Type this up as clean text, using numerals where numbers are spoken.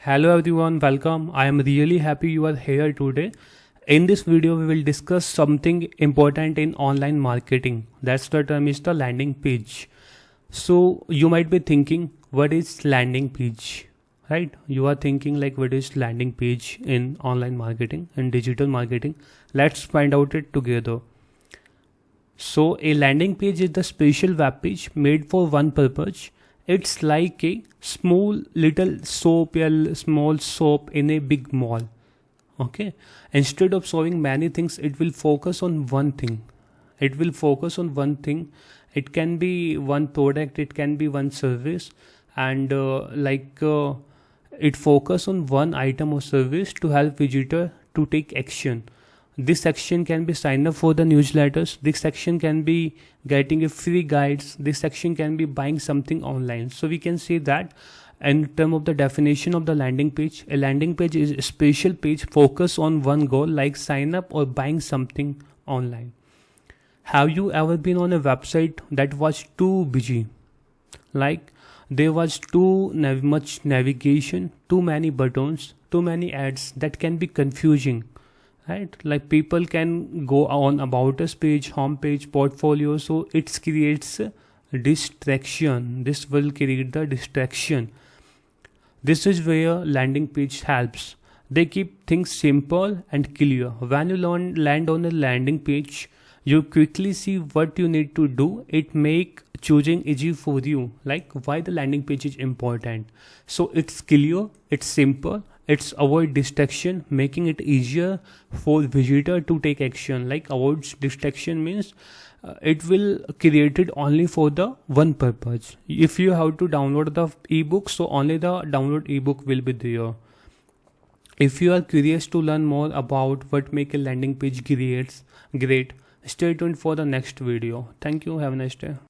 Hello everyone, welcome. I am really happy you are here today. In this video, we will discuss something important in online marketing. That's the term is the landing page. So you might be thinking, what is landing page? Right? You are thinking like what is landing page in online marketing and digital marketing. Let's find out it together. So a landing page is the special web page made for one purpose. It's like a small little soap, a small soap in a big mall. Okay. Instead of showing many things, it will focus on one thing. It will focus on one thing. It can be one product, it can be one service, and it focus on one item or service to help visitor to take action. This section can be sign up for the newsletters. This section can be getting a free guides. This section can be buying something online. So we can say that in terms of the definition of the landing page, a landing page is a special page focused on one goal like sign up or buying something online. Have you ever been on a website that was too busy? Like there was much navigation, too many buttons, too many ads that can be confusing. Right, like people can go on about us page, home page, portfolio, so it creates distraction. This will create the distraction. This is where landing page helps. They keep things simple and clear. When you land on a landing page, you quickly see what you need to do. It make choosing easy for you, like why the landing page is important. So it's clear, it's simple, it's avoid distraction, making it easier for visitor to take action. Like avoid distraction means it will create it only for the one purpose. If you have to download the ebook, so only the download ebook will be there. If you are curious to learn more about what make a landing page great, stay tuned for the next video. Thank you. Have a nice day.